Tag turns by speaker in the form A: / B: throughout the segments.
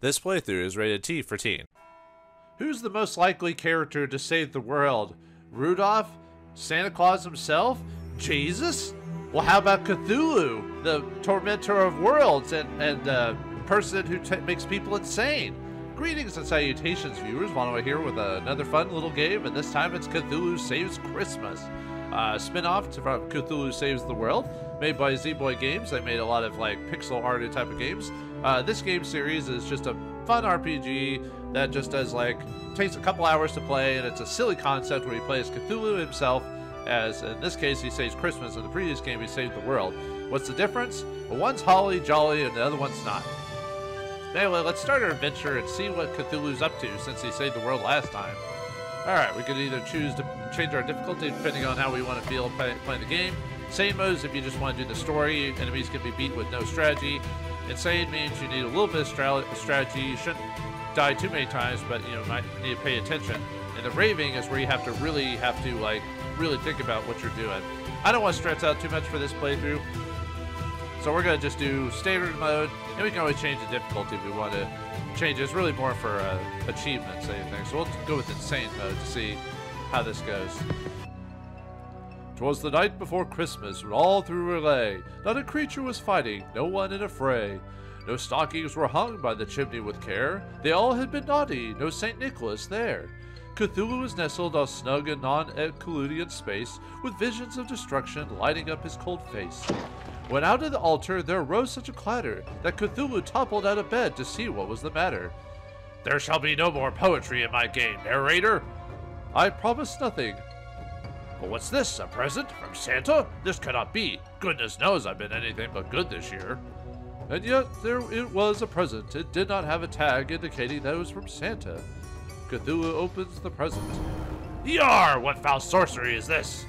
A: This playthrough is rated T for teen. Who's the most likely character to save the world? Rudolph? Santa Claus himself? Jesus? Well, how about Cthulhu, the tormentor of worlds and person who makes people insane? Greetings and salutations, viewers. Vauldemare here with another fun little game, and this time it's Cthulhu Saves Christmas. Spin-off from Cthulhu Saves the World, made by Z-Boy Games. They made a lot of like pixel art type of games. This game series is just a fun RPG that just does takes a couple hours to play, and it's a silly concept where he plays Cthulhu himself, as in this case he saves Christmas. In the previous game he saved the world. What's the difference? Well, one's holly jolly and the other one's not. Anyway, let's start our adventure and see what Cthulhu's up to since he saved the world last time. Alright, we could either choose to change our difficulty depending on how we want to feel playing the game. Sane mode is if you just want to do the story. Enemies can be beat with no strategy. Insane means you need a little bit of strategy. You shouldn't die too many times, but you might need to pay attention. And the raving is where you have to really think about what you're doing. I don't want to stretch out too much for this playthrough, so we're going to just do standard mode, and we can always change the difficulty if we want to change it. It's really more for achievements, anything. So we'll go with insane mode to see how this goes. 'Twas the night before Christmas, when all through relay, not a creature was fighting, no one in a fray. No stockings were hung by the chimney with care, they all had been naughty, no St. Nicholas there. Cthulhu was nestled all snug and non-Ecludian space, with visions of destruction lighting up his cold face. When out of the altar there arose such a clatter, that Cthulhu toppled out of bed to see what was the matter. There shall be no more poetry in my game, narrator. I promise nothing. Well, what's this, a present from Santa? This cannot be. Goodness knows I've been anything but good this year. And yet there it was a present. It did not have a tag indicating that it was from Santa. Cthulhu opens the present. Yar! What foul sorcery is this?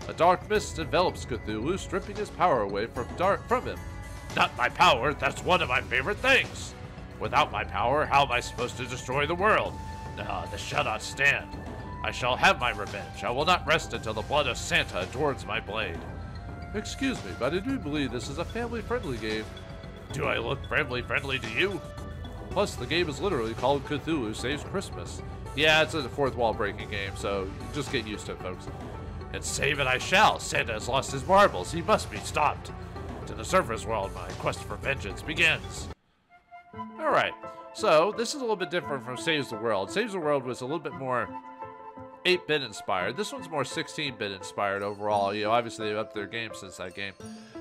A: A dark mist envelops Cthulhu, stripping his power away from him. Not my power, that's one of my favorite things. Without my power, how am I supposed to destroy the world? No, this shall not stand. I shall have my revenge. I will not rest until the blood of Santa adorns my blade. Excuse me, but I do believe this is a family-friendly game. Do I look family-friendly to you? Plus, the game is literally called Cthulhu Saves Christmas. Yeah, it's a fourth wall breaking game, so just get used to it, folks. And save it I shall. Santa has lost his marbles. He must be stopped. To the surface world, my quest for vengeance begins. Alright, so this is a little bit different from Saves the World. Saves the World was a little bit more 8-bit inspired. This one's more 16-bit inspired overall. You know, obviously they've upped their game since that game.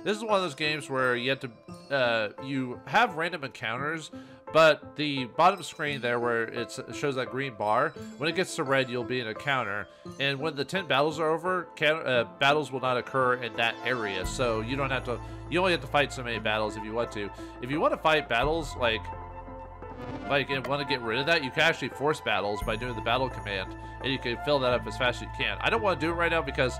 A: This is one of those games where you have to, you have random encounters, but the bottom screen there where it shows that green bar, when it gets to red, you'll be in a counter. And when the 10 battles are over, battles will not occur in that area. So you don't have to, you only have to fight so many battles if you want to. If you want to fight battles, and want to get rid of that, you can actually force battles by doing the battle command, and you can fill that up as fast as you can. I don't want to do it right now because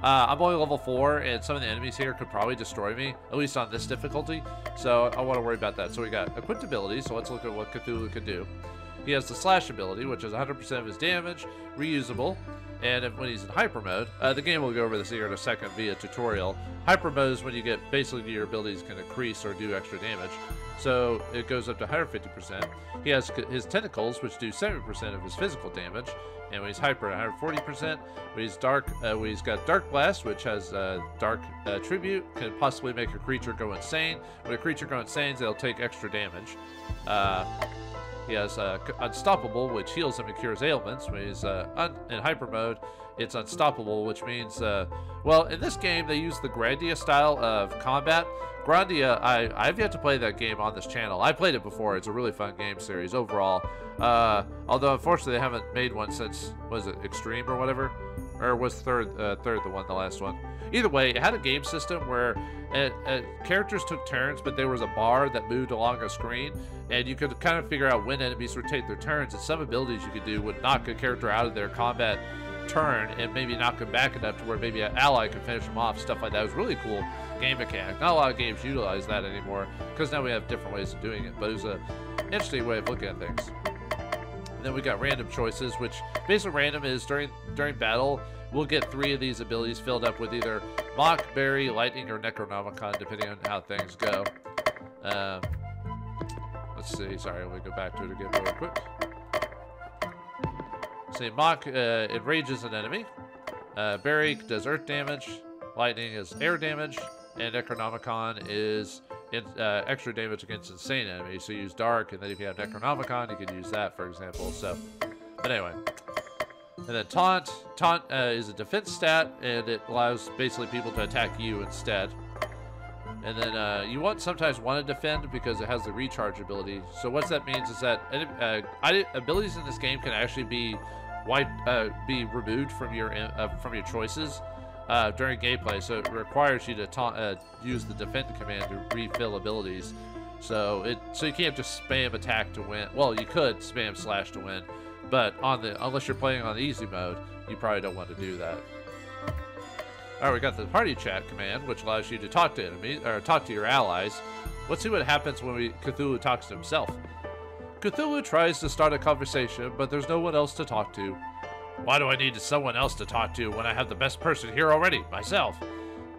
A: I'm only level 4, and some of the enemies here could probably destroy me, at least on this difficulty, so I want to worry about that. So we got equipped ability, so let's look at what Cthulhu can do. He has the slash ability, which is 100% of his damage, reusable, and when he's in hyper mode, the game will go over this here in a second via tutorial. Hyper mode is when you get basically your abilities can increase or do extra damage. So it goes up to 150%. He has his tentacles, which do 70% of his physical damage, and when he's hyper, 140%. When he's dark, when he's got Dark Blast, which has dark tribute, can possibly make a creature go insane. When a creature goes insane, they'll take extra damage. He has Unstoppable, which heals him and cures ailments. When he's in hyper mode, it's Unstoppable, which means, well, in this game, they use the Grandia style of combat. Grandia, I've yet to play that game on this channel. I played it before. It's a really fun game series overall. Although, unfortunately, they haven't made one since, was it Extreme or whatever? Or was third the last one? Either way, it had a game system where characters took turns, but there was a bar that moved along a screen, and you could kind of figure out when enemies rotate their turns, and some abilities you could do would knock a character out of their combat turn and maybe knock them back enough to where maybe an ally can finish them off, stuff like that. It was really cool game mechanic. Not a lot of games utilize that anymore because now we have different ways of doing it, but it was an interesting way of looking at things. And then we got random choices, which basically random is during battle, we'll get 3 of these abilities filled up with either Mock, Berry, Lightning, or Necronomicon, depending on how things go. Let's let's see. Sorry, let me go back to it again real quick. See, Mock enrages an enemy. Barry does earth damage. Lightning is air damage. And Necronomicon is extra damage against insane enemies. So you use Dark, and then if you have Necronomicon, you can use that, for example. So, but anyway. And then Taunt. Taunt is a defense stat, and it allows basically people to attack you instead. And then you sometimes want to defend because it has the recharge ability. So what that means is that abilities in this game can actually be removed from your choices during gameplay. So it requires you to use the defend command to refill abilities. So you can't just spam attack to win. Well, you could spam slash to win, but unless you're playing on the easy mode, you probably don't want to do that. Alright, we got the party chat command, which allows you to talk to enemies, or talk to your allies. Let's see what happens when Cthulhu talks to himself. Cthulhu tries to start a conversation, but there's no one else to talk to. Why do I need someone else to talk to when I have the best person here already, myself?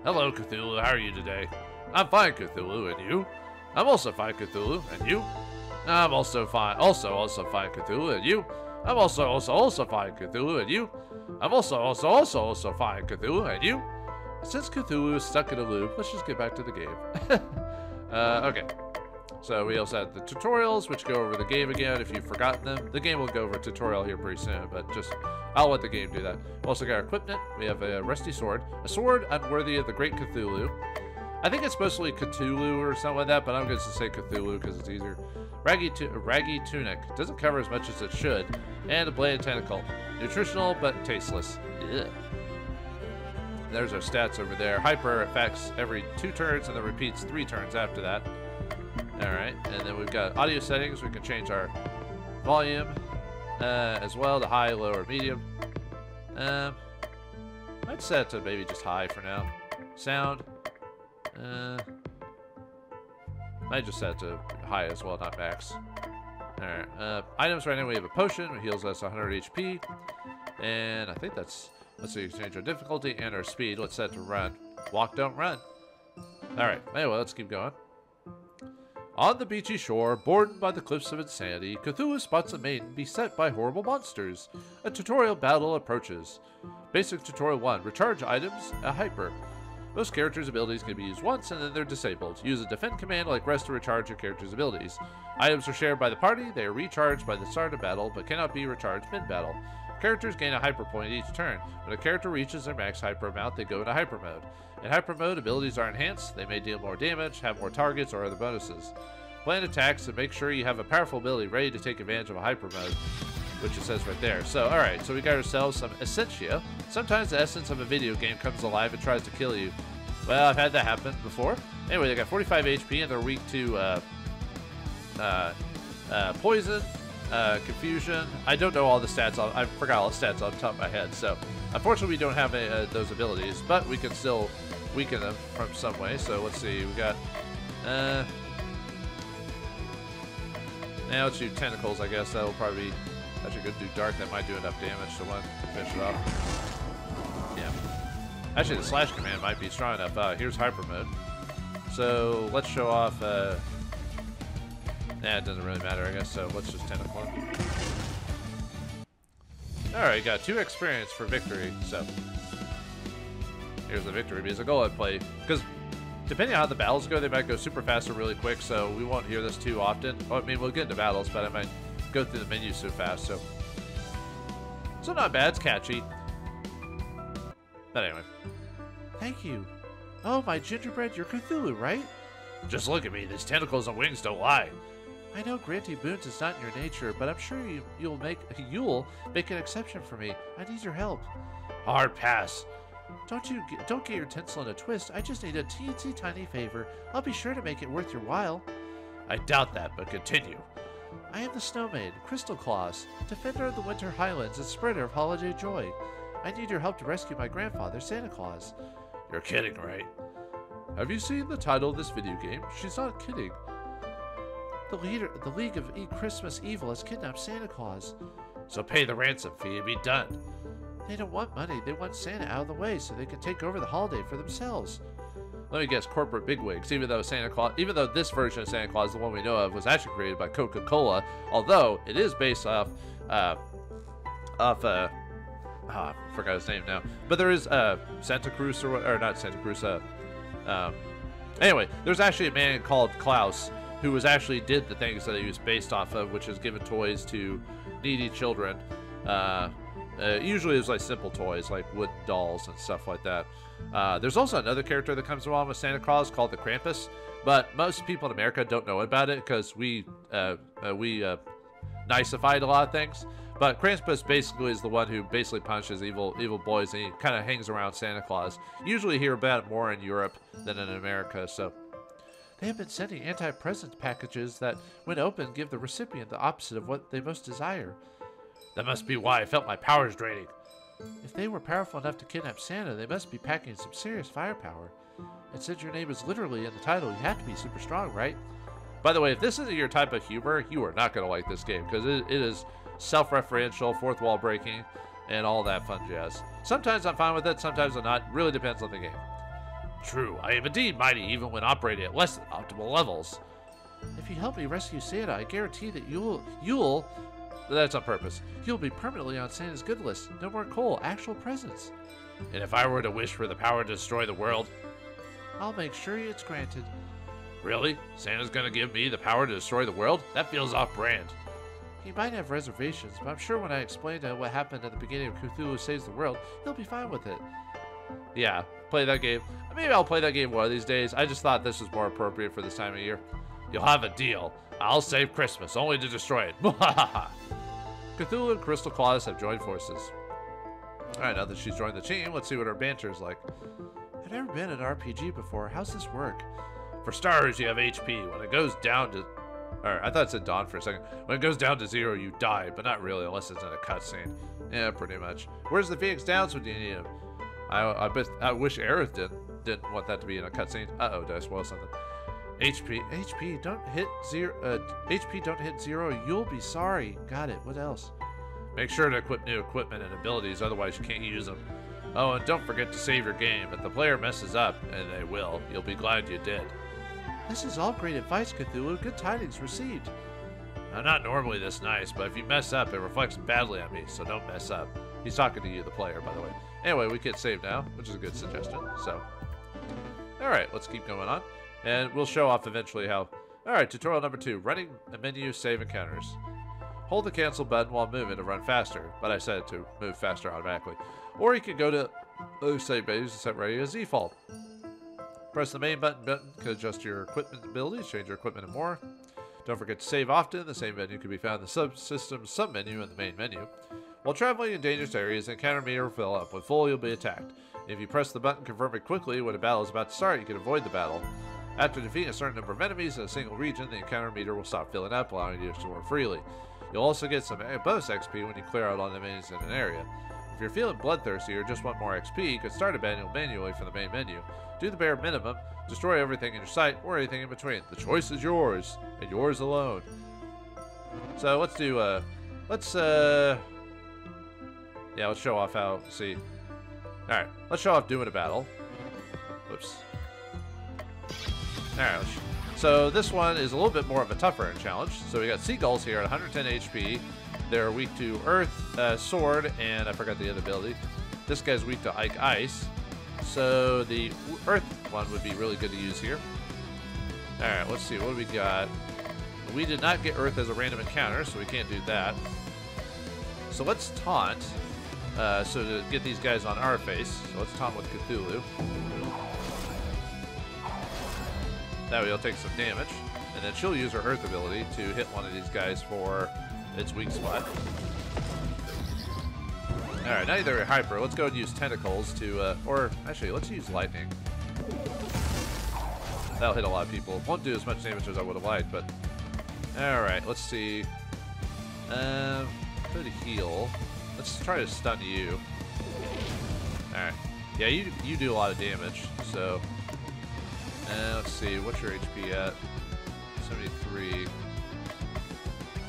A: Hello, Cthulhu, how are you today? I'm fine, Cthulhu, and you? I'm also fine, Cthulhu, and you? I'm also fine, also fine, Cthulhu, and you? I'm also fine, Cthulhu, and you? I'm also fine, Cthulhu, and you? Since Cthulhu is stuck in a loop, let's just get back to the game. Okay. So we also have the tutorials, which go over the game again if you've forgotten them. The game will go over a tutorial here pretty soon, but I'll let the game do that. We also got our equipment. We have a rusty sword. A sword unworthy of the great Cthulhu. I think it's supposed to be Cthulhu or something like that, but I'm going to say Cthulhu because it's easier. Raggy tunic. Doesn't cover as much as it should. And a bladed tentacle. Nutritional, but tasteless. Ugh. There's our stats over there. Hyper affects every 2 turns and then repeats 3 turns after that. Alright, and then we've got audio settings. We can change our volume as well to high, low, or medium. I'd set it to maybe just high for now. Sound. I just set it to high as well, not max. Alright, items right now we have a potion, it heals us 100 HP. And I think that's, let's see, change our difficulty and our speed. Let's set it to run. Walk, don't run. Alright, anyway, let's keep going. On the beachy shore, bordered by the cliffs of insanity, Cthulhu spots a maiden beset by horrible monsters. A tutorial battle approaches. Basic tutorial 1, recharge items, a hyper. Most characters' abilities can be used once and then they're disabled. Use a defend command like rest to recharge your character's abilities. Items are shared by the party, they are recharged by the start of battle, but cannot be recharged mid-battle. Characters gain a hyper point each turn. When a character reaches their max hyper amount, they go into hyper mode. In hyper mode, abilities are enhanced, they may deal more damage, have more targets, or other bonuses. Plan attacks and make sure you have a powerful ability ready to take advantage of a hyper mode, which it says right there. So, alright, so we got ourselves some Essentia. Sometimes the essence of a video game comes alive and tries to kill you. Well, I've had that happen before. Anyway, they got 45 HP and they're weak to poison, confusion. I don't know all the stats. I forgot all the stats off the top of my head. So, unfortunately, we don't have those abilities, but we can still weaken them from some way. So, let's see. We got... now let's do Tentacles, I guess. That'll probably be... I should go do Dark. That might do enough damage to finish it off. Yeah. Actually, the slash command might be strong enough. Here's hyper mode. So, let's show off... it doesn't really matter, I guess. So, let's just Tentacle. Alright, got 2 experience for victory. So, here's the victory music. I'll let play. Because... depending on how the battles go, they might go super fast or really quick, so we won't hear this too often. Well, I mean, we'll get into battles, but I might go through the menu so fast, so not bad. It's catchy. But anyway. Thank you. Oh, my gingerbread, you're Cthulhu, right? Just look at me. These tentacles and wings don't lie. I know granting boons is not in your nature, but I'm sure you'll make an exception for me. I need your help. Hard pass. Don't get your tinsel in a twist. I just need a teensy tiny favor. I'll be sure to make it worth your while. I doubt that, but continue. I am the Snow Maiden, Crystal Claus, defender of the Winter Highlands and spreader of holiday joy. I need your help to rescue my grandfather, Santa Claus. You're kidding, right? Have you seen the title of this video game? She's not kidding. The League of Christmas Evil has kidnapped Santa Claus. So pay the ransom fee and be done. They don't want money. They want Santa out of the way so they can take over the holiday for themselves. Let me guess, corporate bigwigs. Even though this version of Santa Claus, the one we know of, was actually created by Coca-Cola, although it is based off, I forgot his name now. But there is Santa Cruz or not Santa Cruz. Anyway, there's actually a man called Klaus who actually did the things that he was based off of, which is giving toys to needy children. Usually it was like simple toys, like wooden dolls and stuff like that. There's also another character that comes along with Santa Claus called the Krampus, but most people in America don't know about it because we niceified a lot of things. But Krampus basically is the one who basically punishes evil boys, and he kind of hangs around Santa Claus. Usually hear about it more in Europe than in America, so. They have been sending anti-present packages that, when opened, give the recipient the opposite of what they most desire. That must be why I felt my powers draining. If they were powerful enough to kidnap Santa, they must be packing some serious firepower. And since your name is literally in the title, you have to be super strong, right? By the way, if this isn't your type of humor, you are not going to like this game, because it is self-referential, fourth wall breaking, and all that fun jazz. Sometimes I'm fine with it, sometimes I'm not. Really depends on the game. True, I am indeed mighty even when operating at less than optimal levels. If you help me rescue Santa, I guarantee that you'll... That's on purpose. You'll be permanently on Santa's good list. No more coal, actual presents. And if I were to wish for the power to destroy the world? I'll make sure it's granted. Really? Santa's gonna give me the power to destroy the world? That feels off-brand. He might have reservations, but I'm sure when I explain to him what happened at the beginning of Cthulhu Saves the World, he'll be fine with it. Yeah, play that game. Maybe I'll play that game one of these days. I just thought this was more appropriate for this time of year. You'll have a deal. I'll save Christmas, only to destroy it. Cthulhu and Crystal Claus have joined forces. Alright, now that she's joined the team, let's see what her banter is like. I've never been in an RPG before. How's this work? For starters, you have HP. When it goes down to... Or, I thought it said Dawn for a second. When it goes down to 0, you die, but not really, unless it's in a cutscene. Yeah, pretty much. Where's the Phoenix Downs when you need him? I wish Aerith didn't want that to be in a cutscene. Uh-oh, did I spoil something? HP, don't hit 0. HP, don't hit 0. You'll be sorry. Got it. What else? Make sure to equip new equipment and abilities, otherwise you can't use them. Oh, and don't forget to save your game. If the player messes up, and they will, you'll be glad you did. This is all great advice, Cthulhu. Good tidings received. I'm not normally this nice, but if you mess up, it reflects badly on me, so don't mess up. He's talking to you, the player, by the way. Anyway, we can save now, which is a good suggestion, so. Alright, let's keep going on. And we'll show off eventually how... Alright, tutorial number 2. Running a menu save encounters. Hold the cancel button while moving to run faster, but I said to move faster automatically. Or you can go to other save menus and set ready as default. Press the main button to adjust your equipment abilities, change your equipment and more. Don't forget to save often. The same menu can be found in the subsystem submenu in the main menu. While traveling in dangerous areas, the encounter meter will fill up. When full, you'll be attacked. If you press the button, confirm it quickly when a battle is about to start, you can avoid the battle. After defeating a certain number of enemies in a single region, the encounter meter will stop filling up, allowing you to explore freely. You'll also get some bonus XP when you clear out all enemies in an area. If you're feeling bloodthirsty or just want more XP, you can start a battle manually from the main menu. Do the bare minimum, destroy everything in your sight or anything in between. The choice is yours, and yours alone. So let's do, yeah, let's show off how, see. Alright, let's show off doing a battle. Whoops. Alright, so this one is a little bit more of a tougher challenge. So we got seagulls here at 110 HP. They're weak to earth, sword, and I forgot the other ability. This guy's weak to ice. So the earth one would be really good to use here. Alright, let's see, what do we got? We did not get earth as a random encounter, so we can't do that. So let's taunt. So to get these guys on our face. So let's taunt with Cthulhu. That way he'll take some damage. And then she'll use her earth ability to hit one of these guys for its weak spot. Alright, now they're hyper. Let's go and use Tentacles to, or actually, let's use Lightning. That'll hit a lot of people. Won't do as much damage as I would have liked, but... Alright, let's see. Could heal. Let's try to stun you. Alright. Yeah, you do a lot of damage, so... let's see, what's your HP at? 73.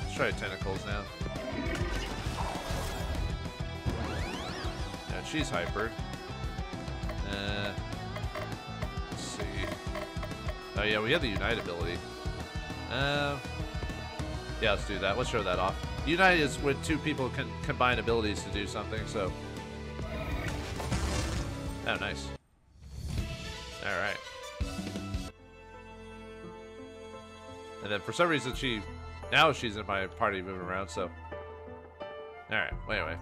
A: Let's try Tentacles now. And she's hyper. Let's see. Oh yeah, we have the Unite ability. Yeah, let's do that. Let's show that off. Unite is when two people can combine abilities to do something, so... Oh, nice. Alright. And then for some reason now she's in my party moving around, so... Alright, well, anyway.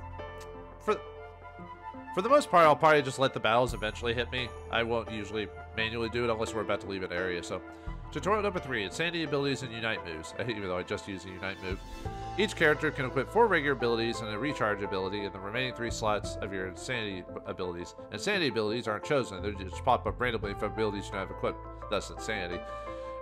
A: For the most part, I'll probably just let the battles eventually hit me. I won't usually manually do it unless we're about to leave an area, so... Tutorial number 3, Insanity abilities and Unite moves, even though I just used the Unite move. Each character can equip 4 regular abilities and a recharge ability in the remaining 3 slots of your Insanity abilities. Insanity abilities aren't chosen, they just pop up randomly from abilities you don't have equipped, thus Insanity.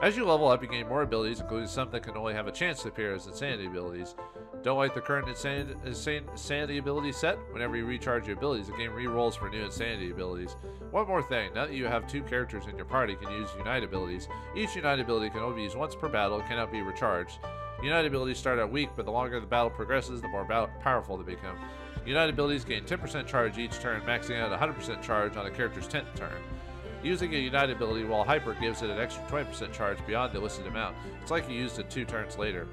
A: As you level up, you gain more abilities, including some that can only have a chance to appear as Insanity abilities. Don't like the current Insanity ability set? Whenever you recharge your abilities, the game re-rolls for new Insanity abilities. One more thing, now that you have 2 characters in your party can use Unite abilities, each Unite ability can only be used once per battle and cannot be recharged. Unite abilities start out weak, but the longer the battle progresses, the more powerful they become. Unite abilities gain 10% charge each turn, maxing out 100% charge on a character's 10th turn. Using a Unite ability while Hyper gives it an extra 20% charge beyond the listed amount. It's like you used it 2 turns later.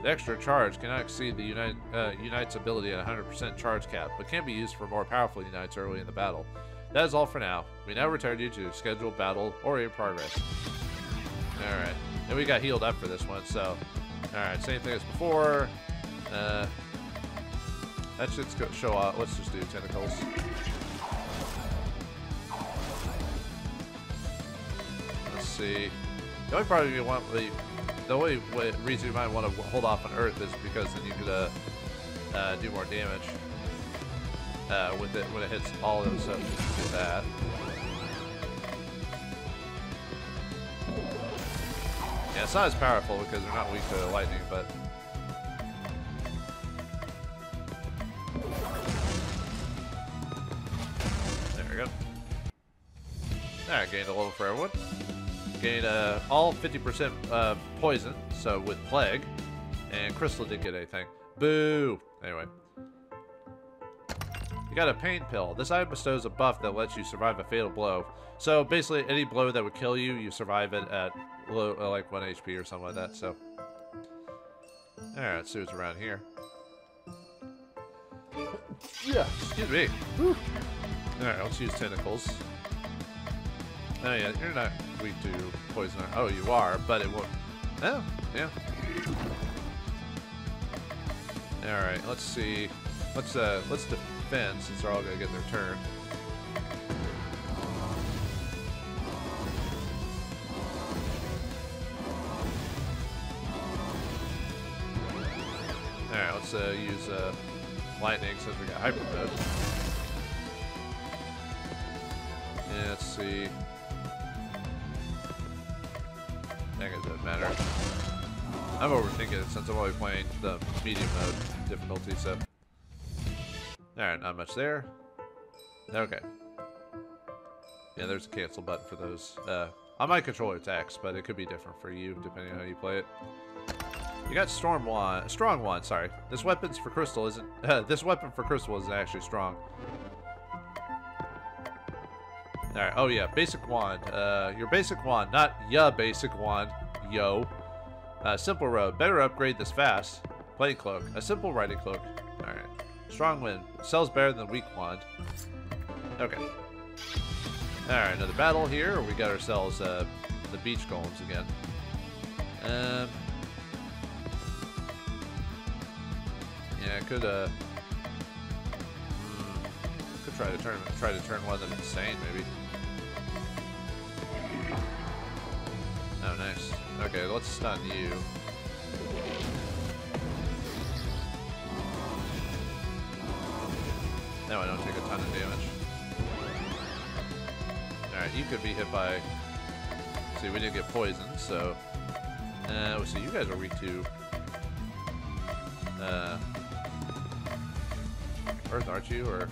A: The extra charge cannot exceed the Unite's ability at 100% charge cap, but can be used for more powerful Unites early in the battle. That is all for now. We now return you to scheduled battle or in progress. Alright. And we got healed up for this one, so... Alright, same thing as before. That should show off. Let's just do Tentacles. Let's see. The only problem you want, the only reason you might want to hold off on Earth is because then you could do more damage with it when it hits all of them. So do that. Yeah, it's not as powerful because they're not weak to lightning, but there we go. Alright, gained a level for everyone. Gained all 50% poison, so with Plague, and Crystal didn't get anything. Boo! Anyway. You got a pain pill. This item bestows a buff that lets you survive a fatal blow. So basically, any blow that would kill you, you survive it at low, like 1 HP or something like that. So, alright, let's see what's around here. Yeah, excuse me. Alright, let's use Tentacles. Oh yeah, you're not weak to poison. Oh, you are, but it won't. Oh, yeah. All right, let's see. Let's defend since they're all gonna get their turn. All right, let's use lightning since we got hyper mode. Yeah, let's see. I guess it doesn't matter. I'm overthinking it since I'm only playing the medium mode difficulty, so. Alright, not much there. Okay. Yeah, there's a cancel button for those. On my controller attacks, but it could be different for you depending on how you play it. You got Strong Wand, sorry. This weapon for Crystal isn't actually strong. Alright, oh yeah, basic wand. Your basic wand, not ya basic wand, yo. Simple robe, better upgrade this fast. Plain cloak, a simple riding cloak. Alright. Strong wind, sells better than weak wand. Okay. Alright, another battle here. We got ourselves the beach golems again. Yeah, I could try to turn one of them insane, maybe. Oh, nice. Okay, let's stun you. Now I don't take a ton of damage. Alright, you could be hit by... See, we didn't get poisoned, so... let's see, you guys are weak to... Earth, aren't you? Or...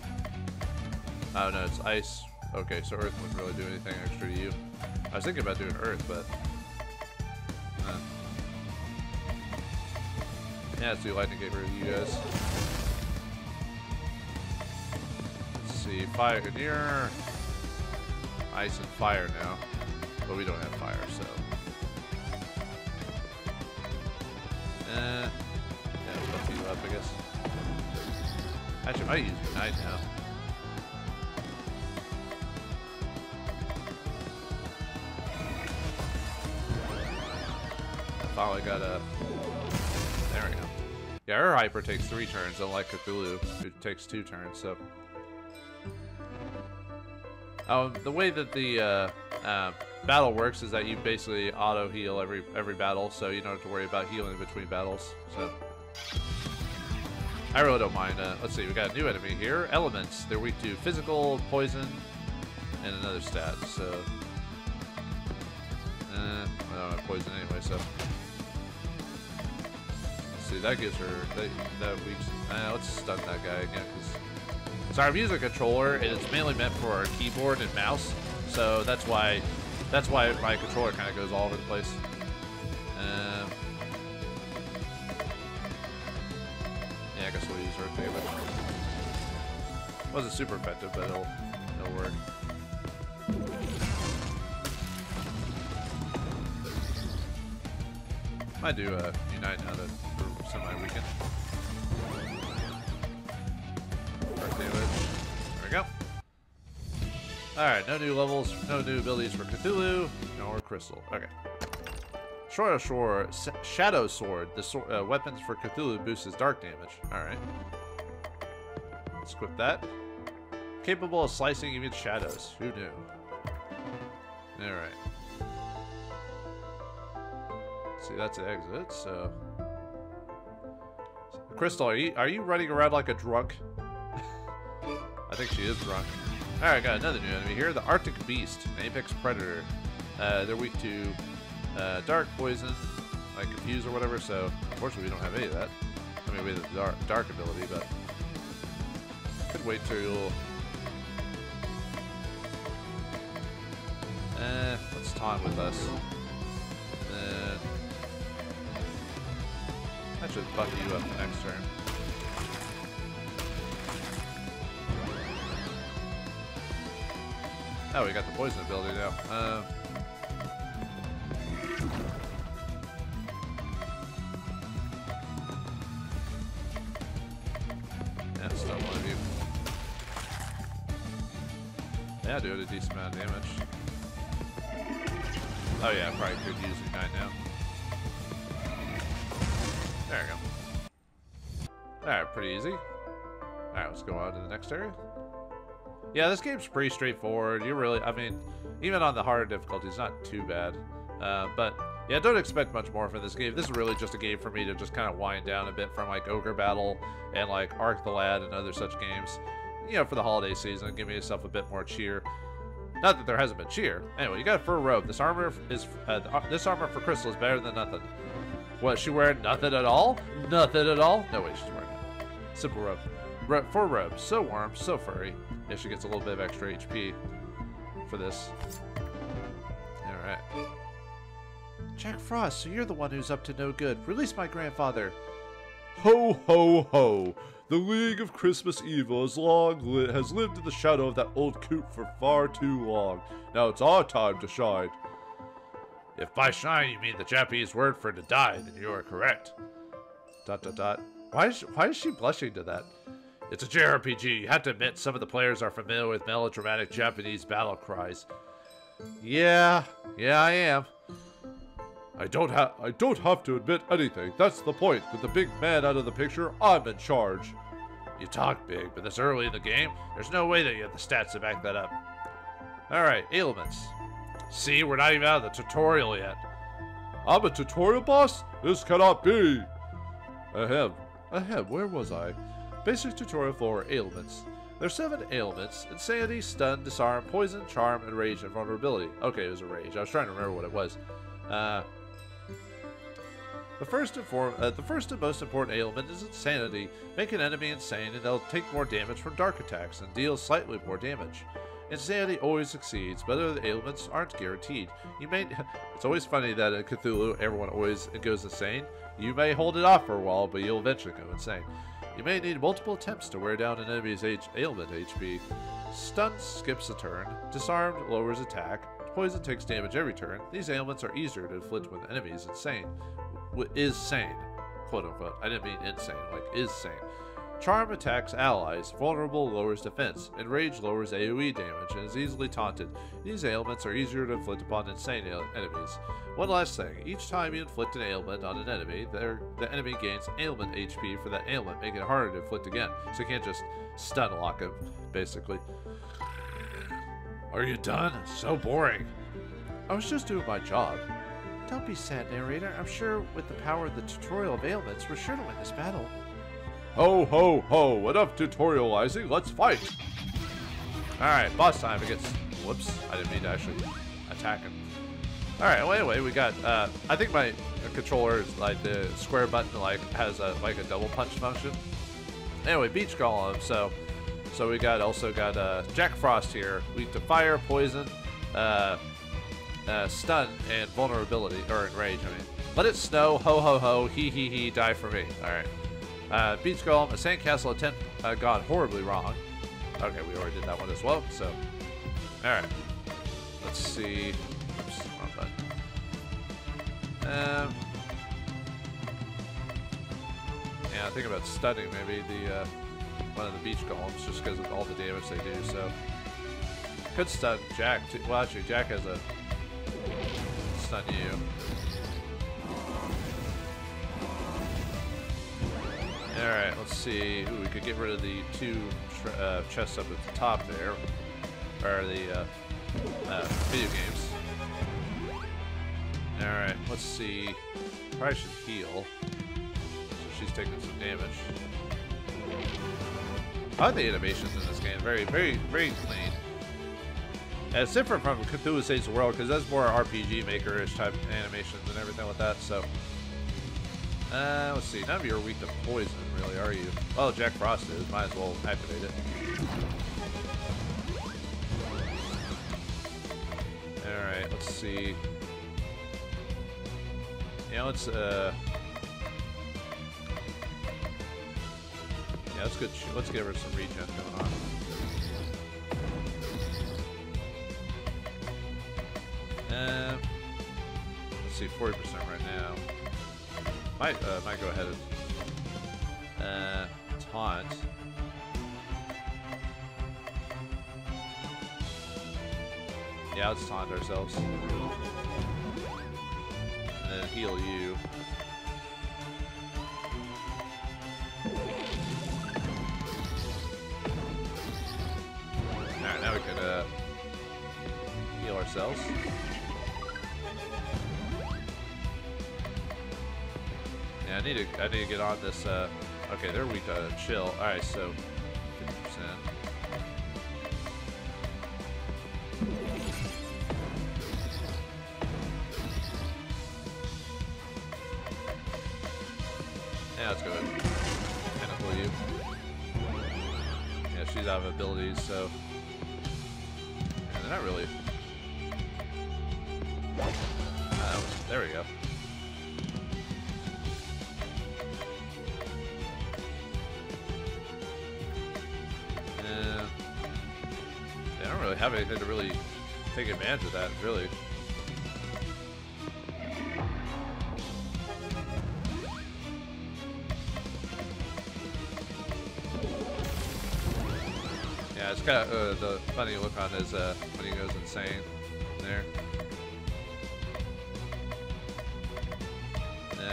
A: Oh, no, it's ice. Okay, so Earth wouldn't really do anything extra to you. I was thinking about doing Earth, but... yeah, let's do lightning, get rid of you guys. Let's see, fire near... Ice and fire now. But we don't have fire, so... Yeah, buff you up, I guess. Actually, I might use Unite now. I finally got a... There we go. Yeah, her hyper takes 3 turns, unlike Cthulhu, who takes 2 turns, so... The way that the battle works is that you basically auto-heal every battle, so you don't have to worry about healing between battles, so... I really don't mind. Let's see, we got a new enemy here. Elements. They're weak to physical, poison, and another stat, so... I don't have poison anyway, so... Let's see, that gives her... that weak... let's stun that guy again, because... So I'm using a controller, and it's mainly meant for our keyboard and mouse, so that's why my controller kind of goes all over the place. Yeah, I guess we'll use Earth Damage. Wasn't super effective, but it'll work. Might do Unite now that for semi-weekend. Earth Damage. There we go. Alright, no new levels, no new abilities for Cthulhu, nor Crystal. Okay. Shadow Sword. The weapons for Cthulhu boosts his dark damage. Alright. Let's equip that. Capable of slicing even shadows. Who knew? Alright. See, that's an exit, so... Crystal, are you running around like a drunk? I think she is drunk. Alright, got another new enemy here. The Arctic Beast, an apex predator. They're weak to dark, poison, like confuse or whatever, so unfortunately we don't have any of that. I mean, we have the dark ability, but could wait till... let's taunt with us. And then... I should buff you up next turn. Oh, we got the poison ability now. Yeah, still one of you. Yeah, do it a decent amount of damage. Oh yeah, I probably could use Ignite now. There we go. Alright, pretty easy. Alright, let's go on to the next area. Yeah, this game's pretty straightforward. You really, I mean, even on the harder difficulty, it's not too bad. But yeah, don't expect much more from this game. This is really just a game for me to just kind of wind down a bit from like Ogre Battle and like Ark the Lad and other such games. You know, for the holiday season, give yourself a bit more cheer. Not that there hasn't been cheer. Anyway, you got a fur robe. This armor is this armor for Crystal is better than nothing. What, she wearing nothing at all? Nothing at all? No way, she's wearing it. Simple robe. Fur robe, so warm, so furry. Yeah, she gets a little bit of extra HP for this. Alright. Jack Frost, so you're the one who's up to no good. Release my grandfather.
B: Ho, ho, ho. The League of Christmas Evil has lived in the shadow of that old coot for far too long. Now it's our time to shine.
A: If by shine you mean the Japanese word for to die, then you are correct. ... Why is she blushing to that? It's a JRPG. You have to admit some of the players are familiar with melodramatic Japanese battle cries.
B: Yeah, I am. I don't have to admit anything. That's the point. With the big man out of the picture, I'm in charge.
A: You talk big, but this early in the game, there's no way that you have the stats to back that up. Alright, ailments. See, we're not even out of the tutorial yet.
B: I'm a tutorial boss? This cannot be. Ahem, where was I?
A: Basic tutorial for ailments. There's 7 ailments: insanity, stun, disarm, poison, charm, and rage and vulnerability. Okay, it was a rage. I was trying to remember what it was. The first and most important ailment is insanity. Make an enemy insane and they'll take more damage from dark attacks and deal slightly more damage. Insanity always succeeds, but other ailments aren't guaranteed. It's always funny that in Cthulhu, everyone always goes insane. You may hold it off for a while, but you'll eventually go insane. You may need multiple attempts to wear down an enemy's ailment HP. Stun skips a turn. Disarmed lowers attack. Poison takes damage every turn. These ailments are easier to inflict when the enemy is insane. Is sane. quote unquote. I didn't mean insane, like is sane. Charm attacks allies. Vulnerable lowers defense. Enrage lowers AoE damage and is easily taunted. These ailments are easier to inflict upon insane enemies. One last thing. Each time you inflict an ailment on an enemy, the enemy gains ailment HP for that ailment, making it harder to inflict again. So you can't just stun lock him, basically. Are you done? So boring. I was just doing my job. Don't be sad, narrator. I'm sure with the power of the tutorial of ailments, we're sure to win this battle.
B: Ho, ho, ho. Enough tutorializing. Let's fight.
A: Alright, boss time against... Whoops. I didn't mean to actually attack him. Alright, well, anyway, we got... I think my controller is like the square button like has a double punch function. Anyway, Beach Golem. So we also got Jack Frost here. Weak to fire, poison, stun, and vulnerability. Or enrage, I mean. Let it snow. Ho, ho, ho. He, he, die for me. Alright. Beach Golem, a sandcastle attempt gone horribly wrong. Okay, we already did that one as well, so. Alright. Let's see. Oops, wrong button. Yeah, I think about stunning maybe the one of the Beach Golems just because of all the damage they do, so. Could stun Jack too. Well, actually, Jack has a stun you. Alright, let's see. Ooh, we could get rid of the two chests up at the top there. Or the video games. Alright, let's see. Probably should heal. So she's taking some damage. I like the animations in this game. Very, very, very clean. And it's different from Cthulhu Saves the World because that's more RPG Maker-ish type animations and everything like that, so. Let's see. None of you are weak to poison, really, are you? Oh, Jack Frost is. Might as well activate it. Alright, let's see. Yeah, let's let's give her some regen going on. Let's see, 40% right now. Might go ahead and taunt. Yeah, let's taunt ourselves. And then heal you. Alright, now we can heal ourselves. Yeah, I need to get on this. Okay, they're weak to chill. All right, so 50%. Yeah, let's go ahead and Tentacle you. Yeah, she's out of abilities, so. Yeah, they're not really. There we go. I don't really have anything to really take advantage of that, really. Yeah, it's got the funny look on his when he goes insane there.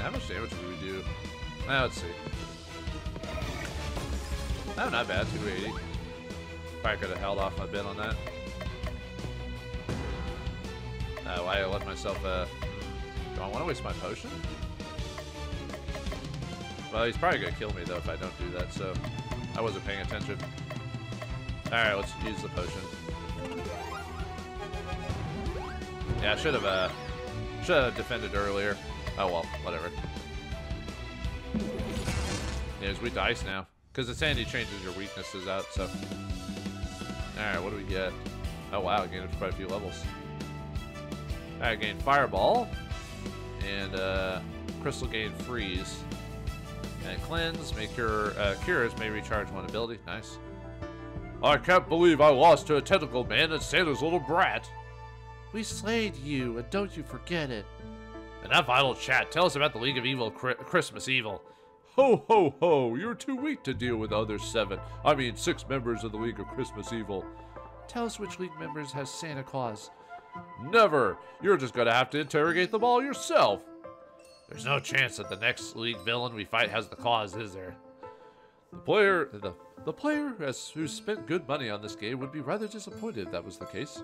A: How much damage would we do? Let's see. Oh, not bad, 280. Probably could have held off my bit on that. Why I let myself, do I want to waste my potion? Well, he's probably going to kill me, though, if I don't do that, so I wasn't paying attention. Alright, let's use the potion. Yeah, I should have defended earlier. Oh, well, whatever. Yeah, it's weak to ice now. Because the sanity changes your weaknesses out, so. Alright, what do we get? Oh wow, gained quite a few levels. Alright, gained Fireball. And Crystal gained Freeze. And Cleanse, Cures may recharge one ability. Nice. I can't believe I lost to a tentacle man and Santa's little brat. We slayed you, and don't you forget it. Enough idle chat. Tell us about the League of Evil Christmas Evil.
B: Ho, ho, ho! You're too weak to deal with the other 6 members of the League of Christmas Evil.
C: Tell us which League members has Santa Claus.
B: Never! You're just gonna have to interrogate them all yourself.
A: There's no chance that the next League villain we fight has the Claus, is there?
B: The player who spent good money on this game would be rather disappointed if that was the case.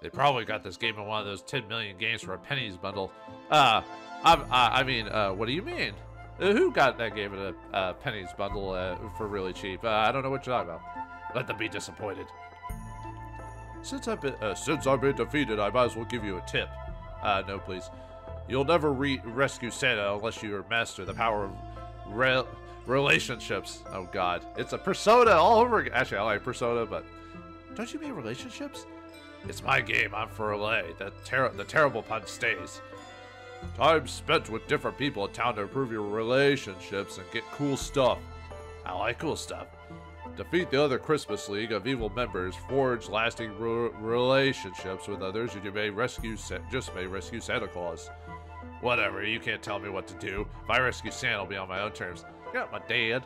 A: They probably got this game in one of those 10 million games for a pennies bundle.
B: What do you mean? Who got that game in a pennies bundle for really cheap? I don't know what you're talking about.
A: Let them be disappointed.
B: Since I've been defeated, I might as well give you a tip. No, please. You'll never rescue Santa unless you master the power of relationships. Oh, God. It's a Persona all over again. Actually, I like Persona, but...
C: Don't you mean relationships?
A: It's my game. I'm for LA. The terrible pun stays.
B: Time spent with different people in town to improve your relationships and get cool stuff.
A: I like cool stuff.
B: Defeat the other Christmas League of Evil members, forge lasting relationships with others, and you may rescue Santa Claus.
A: Whatever, you can't tell me what to do. If I rescue Santa, I'll be on my own terms. Got my dad.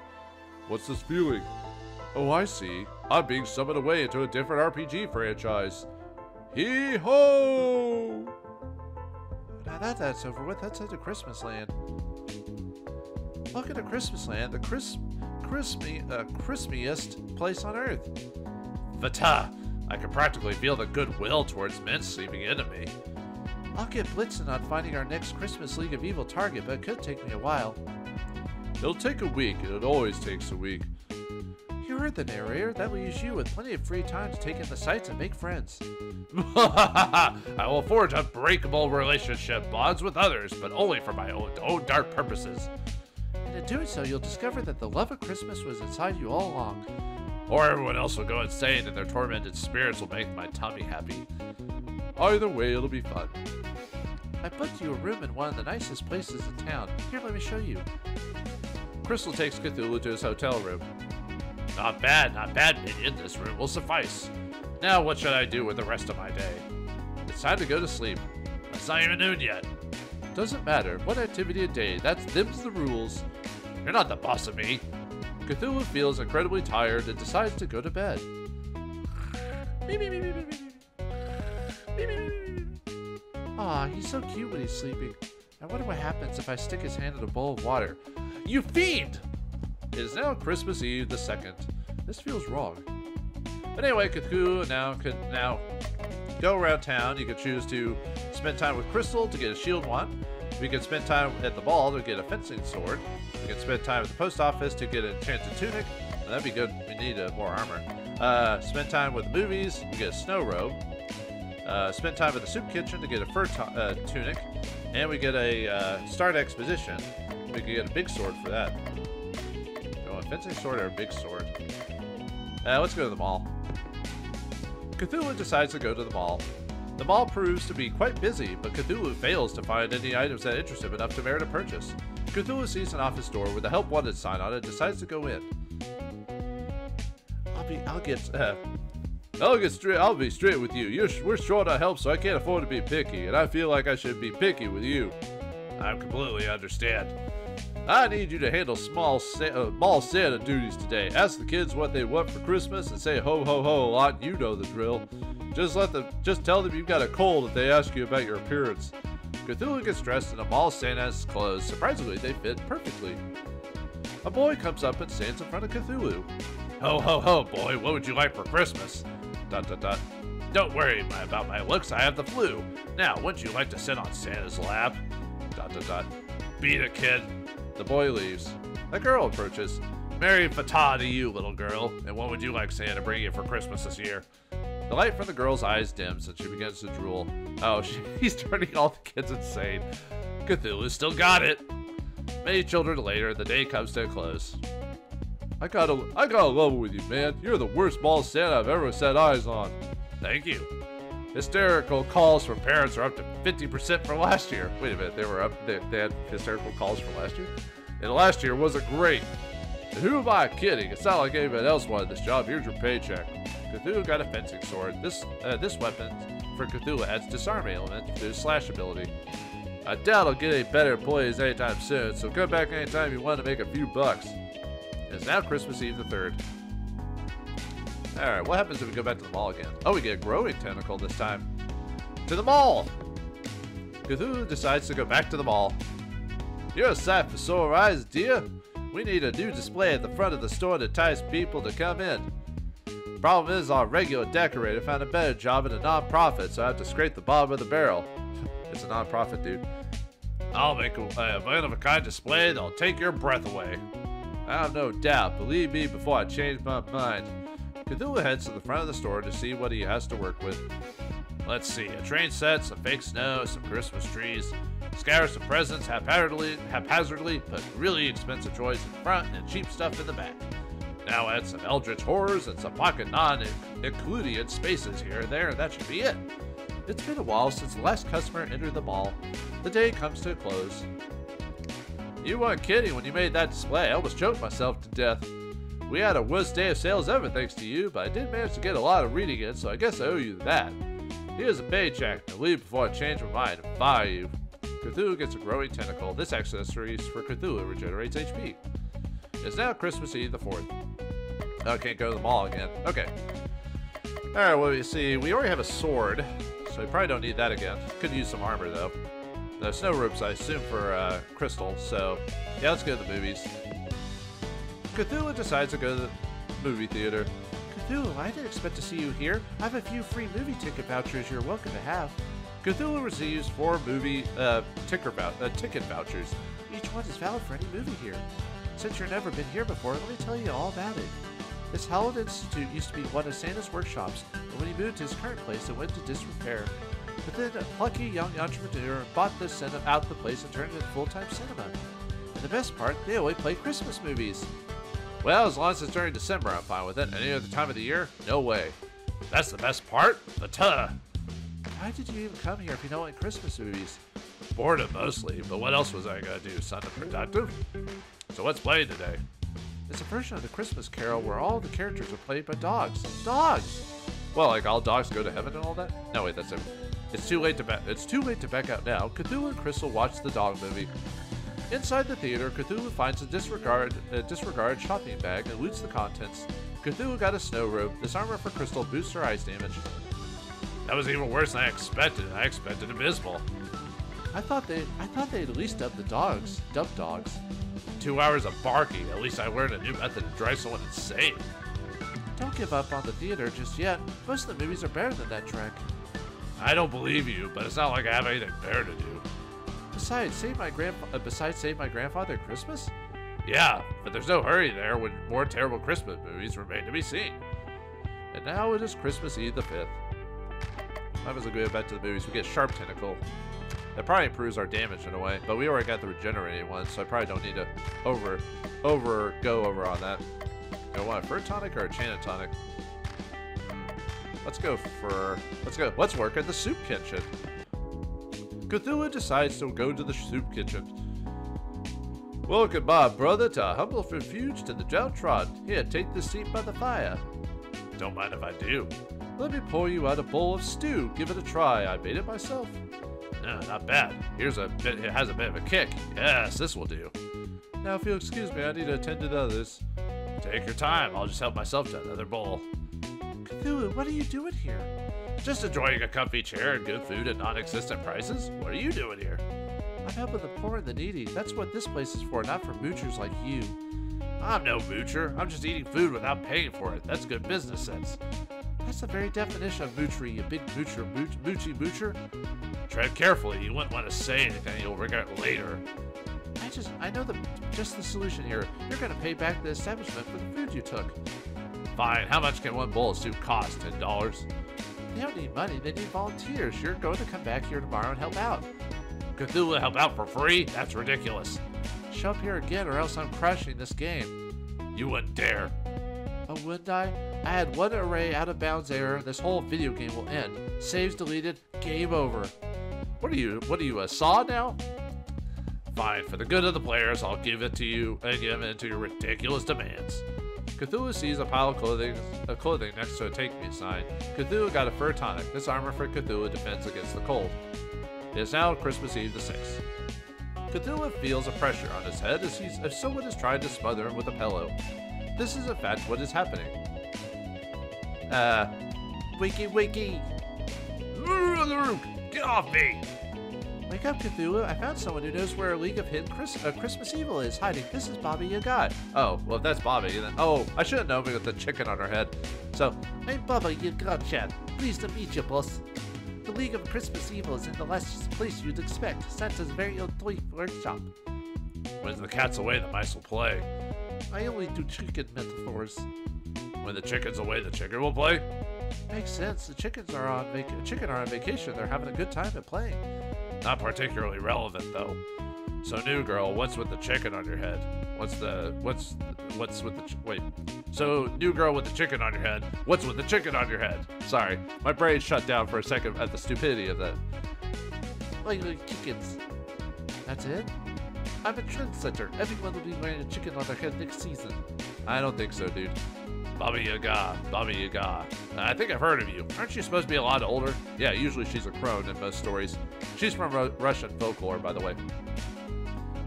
B: What's this feeling? Oh, I see. I'm being summoned away into a different RPG franchise. Hee-ho!
C: Now that that's over with, let's head to Christmas Land. Welcome to Christmas Land, the crispiest place on Earth.
A: Fhtagn, I can practically feel the goodwill towards men seeping into me.
C: I'll get blitzing on finding our next Christmas League of Evil target, but it could take me a while.
B: It'll take a week, and it always takes a week.
C: You heard the narrator. That leaves you with plenty of free time to take in the sights and make friends.
A: I will forge unbreakable relationship bonds with others, but only for my own dark purposes.
C: And in doing so, you'll discover that the love of Christmas was inside you all along.
A: Or everyone else will go insane and their tormented spirits will make my tummy happy.
B: Either way, it'll be fun.
C: I booked you a room in one of the nicest places in town. Here, let me show you.
B: Crystal takes Cthulhu to his hotel room.
A: Not bad, minion. This room will suffice. Now what should I do with the rest of my day?
B: It's time to go to sleep.
A: It's not even noon yet.
B: Doesn't matter. One activity a day. Them's the rules.
A: You're not the boss of me.
B: Cthulhu feels incredibly tired and decides to go to bed.
C: Aw, he's so cute when he's sleeping. I wonder what happens if I stick his hand in a bowl of water.
A: You fiend!
B: It is now Christmas Eve the 2nd. This feels wrong. But anyway, Cthulhu can now go around town. You can choose to spend time with Crystal to get a shield wand. We can spend time at the ball to get a fencing sword. We can spend time at the post office to get an enchanted tunic. Well, that'd be good. We need more armor. Spend time with the movies. We get a snow robe. Spend time at the soup kitchen to get a fur tunic. And we get a start exposition. We can get a big sword for that. A fencing sword or a big sword? Let's go to the mall. Cthulhu decides to go to the mall. The mall proves to be quite busy, but Cthulhu fails to find any items that interest him enough to merit a purchase. Cthulhu sees an office door with a help wanted sign on it and decides to go in. I'll be straight with you. We're short on help, so I can't afford to be picky, and I feel like I should be picky with you.
A: I completely understand.
B: I need you to handle mall Santa duties today. Ask the kids what they want for Christmas and say ho ho ho a lot. You know the drill. Just tell them you've got a cold if they ask you about your appearance. Cthulhu gets dressed in a mall Santa's clothes. Surprisingly, they fit perfectly. A boy comes up and stands in front of Cthulhu.
A: Ho ho ho, boy, what would you like for Christmas? ... Don't worry about my looks, I have the flu. Now, wouldn't you like to sit on Santa's lap? ... Beat it, kid.
B: The boy leaves. A girl approaches.
A: Merry Fhtagn to you, little girl. And what would you like Santa to bring you for Christmas this year?
B: The light from the girl's eyes dims and she begins to drool. Oh, he's turning all the kids insane.
A: Cthulhu still got it.
B: Many children later, the day comes to a close. I gotta level with you, man. You're the worst mall Santa I've ever set eyes on.
A: Thank you.
B: Hysterical calls from parents are up to 50% from last year. Wait a minute, they had hysterical calls from last year? And last year wasn't great. And who am I kidding? It's not like anyone else wanted this job. Here's your paycheck. Cthulhu got a fencing sword. This weapon for Cthulhu adds disarm element to his slash ability. I doubt I'll get any better employees anytime soon, so come back anytime you want to make a few bucks. It's now Christmas Eve the 3rd. Alright, what happens if we go back to the mall again? Oh, we get a growing tentacle this time. To the mall! Cthulhu decides to go back to the mall. You're a sight for sore eyes, dear. We need a new display at the front of the store to entice people to come in. Problem is, our regular decorator found a better job at a non-profit, so I have to scrape the bottom of the barrel. It's a non-profit, dude. I'll make a one-of-a-kind display that'll take your breath away. I have no doubt. Believe me before I change my mind. Cthulhu heads to the front of the store to see what he has to work with. Let's see, a train set, some fake snow, some Christmas trees, scatter some presents haphazardly, put really expensive toys in front and cheap stuff in the back. Now add some Eldritch horrors and some pocket non-Euclidean spaces here and there, and that should be it. It's been a while since the last customer entered the mall. The day comes to a close. You weren't kidding when you made that display. I almost choked myself to death. We had our worst day of sales ever thanks to you, but I did manage to get a lot of reading in, so I guess I owe you that. Here's a paycheck. Now leave before I change my mind and fire you. Cthulhu gets a growing tentacle. This accessory for Cthulhu regenerates HP. It's now Christmas Eve the 4th. Oh, I can't go to the mall again. Okay. Alright, well, you see, we already have a sword, so we probably don't need that again. Could use some armor, though. No snow ropes, I assume, for Crystal, so yeah, let's go to the movies. Cthulhu decides to go to the movie theater.
C: Cthulhu, I didn't expect to see you here. I have a few free movie ticket vouchers you're welcome to have.
B: Cthulhu receives 4 movie ticket vouchers.
C: Each one is valid for any movie here. Since you've never been here before, let me tell you all about it. This hallowed institute used to be one of Santa's workshops, but when he moved to his current place, it went to disrepair. But then a plucky young entrepreneur bought out the place and turned it into full-time cinema. And the best part, they only play Christmas movies.
B: Well, as long as it's during December, I'm fine with it. Any other time of the year? No way. That's the best part?
C: Why did you even come here if you don't like Christmas movies?
B: Boredom mostly, but what else was I gonna do? Something productive? So what's playing today?
C: It's a version of the Christmas Carol where all the characters are played by dogs. Dogs!
B: Well, like all dogs go to heaven and all that? No, wait, that's it. It's too late to back out now. Cthulhu and Crystal watch the dog movie. Inside the theater, Cthulhu finds a disregard shopping bag and loots the contents. Cthulhu got a snow robe. This armor for Crystal boosts her ice damage. That was even worse than I expected. I expected abysmal.
C: I thought they'd at least dub dogs.
B: 2 hours of barking. At least I learned a new method to drive someone insane.
C: Don't give up on the theater just yet. Most of the movies are better than that trek.
B: I don't believe you, but it's not like I have anything better to do.
C: Besides Save My Grandfather at Christmas?
B: Yeah, but there's no hurry there when more terrible Christmas movies remain to be seen.
C: And now it is Christmas Eve the 5th.
B: Might as well go back to the movies. We get Sharp Tentacle. That probably improves our damage in a way, but we already got the regenerating one, so I probably don't need to go over on that. Do I want a Fur Tonic or a Chana Tonic? Let's work at the soup kitchen. Cthulhu decides to go to the soup kitchen. Welcome, my brother, to a humble refuge to the downtrodden. Here, take this seat by the fire. Don't mind if I do. Let me pour you out a bowl of stew. Give it a try. I made it myself. No, not bad. It has a bit of a kick. Yes, this will do. Now, if you'll excuse me, I need to attend to the others. Take your time. I'll just help myself to another bowl.
C: Cthulhu, what are you doing here?
B: Just enjoying a comfy chair and good food at non-existent prices. What are you doing here?
C: I'm helping the poor and the needy. That's what this place is for, not for moochers like you.
B: I'm no moocher. I'm just eating food without paying for it. That's good business sense.
C: That's the very definition of moochery, you big moocher.
B: Tread carefully. You wouldn't want to say anything you'll regret later.
C: I know the solution here. You're going to pay back the establishment for the food you took.
B: Fine. How much can one bowl of soup cost? $10?
C: They don't need money. They need volunteers. You're going to come back here tomorrow and help out.
B: Cthulhu help out for free? That's ridiculous.
C: Show up here again or else I'm crashing this game.
B: You wouldn't dare.
C: Oh, wouldn't I? I had one array out of bounds error. This whole video game will end. Saves deleted. Game over.
B: What are you, a saw now? Fine, for the good of the players, I'll give it to you and give in to your ridiculous demands. Cthulhu sees a pile of clothing next to a take me sign. Cthulhu got a Fur Tonic. This armor for Cthulhu defends against the cold. It is now Christmas Eve the 6th. Cthulhu feels a pressure on his head as someone is trying to smother him with a pillow. This is in fact what is happening.
C: Wakey, wakey!
B: Get off me!
C: Wake up, Cthulhu. I found someone who knows where a League of Hidden Christmas Evil is hiding. This is Baba Yaga.
B: Oh, well if that's Bobby, then... Oh, I should have known we got the chicken on her head. So,
C: I'm Baba Yaga-chan. Pleased to meet you, boss. The League of Christmas Evil is in the last place you'd expect. Santa's very own toy workshop.
B: when the cat's away, the mice will play.
C: I only do chicken metaphors.
B: When the chicken's away, the chicken will play.
C: Makes sense. The chickens are on vacation. They're having a good time at playing.
B: Not particularly relevant though. So new girl, what's with the chicken on your head? So new girl with the chicken on your head. What's with the chicken on your head? Sorry, my brain shut down for a second at the stupidity of that.
C: Like chickens. That's it? I'm a trendsetter. Everyone will be wearing a chicken on their head next season.
B: I don't think so, dude. Baba Yaga, Baba Yaga. I think I've heard of you. Aren't you supposed to be a lot older? Yeah, usually she's a crone in most stories. She's from Russian folklore, by the way.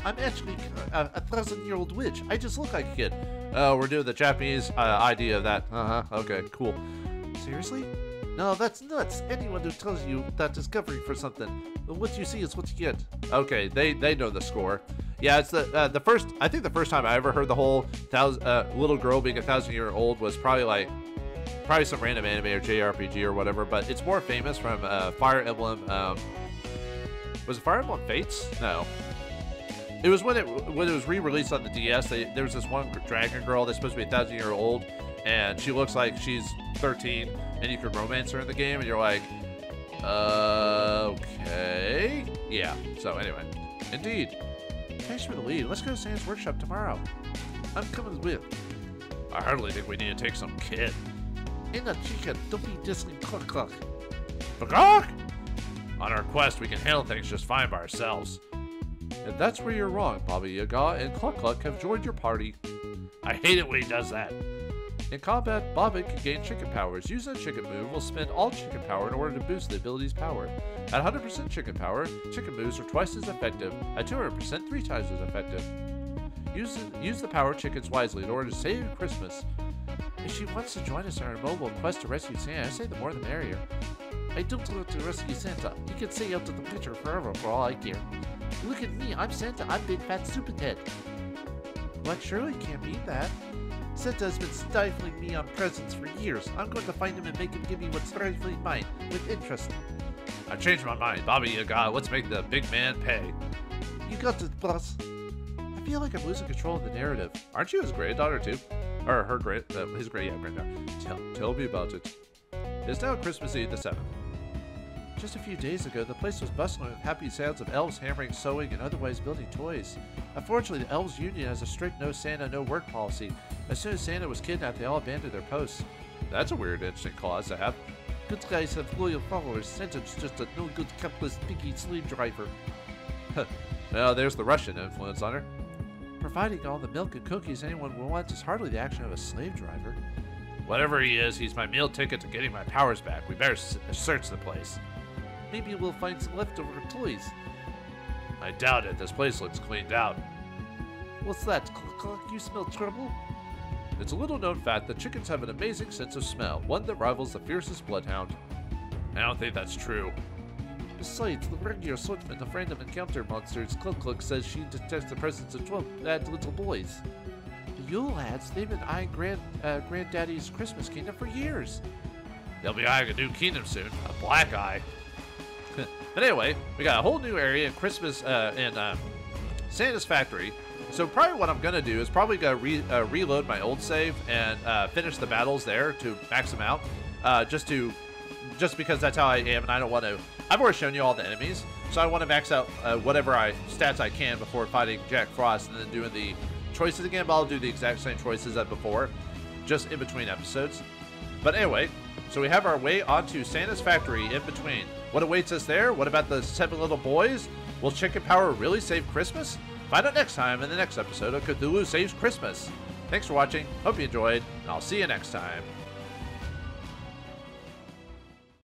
C: I'm actually a 1,000-year-old witch. I just look like a kid.
B: Oh, we're doing the Japanese idea of that. Okay, cool.
C: Seriously? No, that's nuts. Anyone who tells you that is covering for something. What you see is what you get.
B: Okay, they know the score. Yeah, it's the first. I think the first time I ever heard the whole little girl being 1,000-year-old was probably some random anime or JRPG or whatever. But it's more famous from Fire Emblem. Was it Fire Emblem Fates? No. It was when it was re-released on the DS. There was this one dragon girl that's supposed to be 1,000-year-old, and she looks like she's 13, and you can romance her in the game, and you're like, okay, yeah. So anyway, indeed.
C: Thanks for the lead. Let's go to Santa's workshop tomorrow. I'm coming with.
B: I hardly think we need to take some kid.
C: In a chicken. Don't be dissing cluck cluck.
B: Cluck! On our quest, we can handle things just fine by ourselves.
A: And that's where you're wrong. Baba Yaga and Cluck Cluck have joined your party.
B: I hate it when he does that.
A: In combat, Baba can gain chicken powers. Using a chicken move will spend all chicken power in order to boost the ability's power. At 100% chicken power, chicken moves are twice as effective. At 200%, 3 times as effective. Use the power chickens wisely in order to save Christmas.
C: If she wants to join us on our mobile quest to rescue Santa, I say the more the merrier. I don't want to rescue Santa. He can stay out of the picture forever for all I care. Look at me, I'm Santa, I'm Big Fat Stupid Head. What? Surely can't mean that. Santa has been stifling me on presents for years. I'm going to find him and make him give me what's rightfully mine, with interest.
B: I changed my mind. Baba Yaga, let's make the big man pay.
C: You got it, boss.
A: I feel like I'm losing control of the narrative.
B: Aren't you his granddaughter too? Or her granddaughter.
A: Tell me about it.
B: It's now Christmas Eve the 7th.
C: Just a few days ago, the place was bustling with happy sounds of elves hammering, sewing, and otherwise building toys. Unfortunately, the Elves Union has a strict no Santa, no work policy. As soon as Santa was kidnapped, they all abandoned their posts.
B: That's a weird, interesting clause to have.
C: Good guys have loyal followers. Santa's just a no-good, capitalist piggy slave driver.
B: Well, there's the Russian influence on her.
C: Providing all the milk and cookies anyone will want is hardly the action of a slave driver.
B: Whatever he is, he's my meal ticket to getting my powers back. We better search the place.
C: Maybe we'll find some leftover toys.
B: I doubt it. This place looks cleaned out.
C: What's that? You smell trouble?
A: It's a little known fact that chickens have an amazing sense of smell, one that rivals the fiercest bloodhound.
B: I don't think that's true.
C: Besides, the regular assortment of random encounter monsters, Cluck says she detects the presence of 12 bad little boys. The Yule lads, they've been eyeing Granddaddy's Christmas kingdom for years.
B: They'll be eyeing a new kingdom soon. A black eye. But anyway, we got a whole new area in Christmas in Santa's factory. So probably what I'm gonna do is probably gonna reload my old save and finish the battles there to max them out. Just because that's how I am, and I don't want to. I've already shown you all the enemies, so I want to max out whatever stats I can before fighting Jack Frost and then doing the choices again. But I'll do the exact same choices as before, just in between episodes. But anyway, so we have our way onto Santa's factory in between. What awaits us there? What about the 7 little boys? Will chicken power really save Christmas? Find out next time in the next episode of Cthulhu Saves Christmas. Thanks for watching. Hope you enjoyed, and I'll see you next time.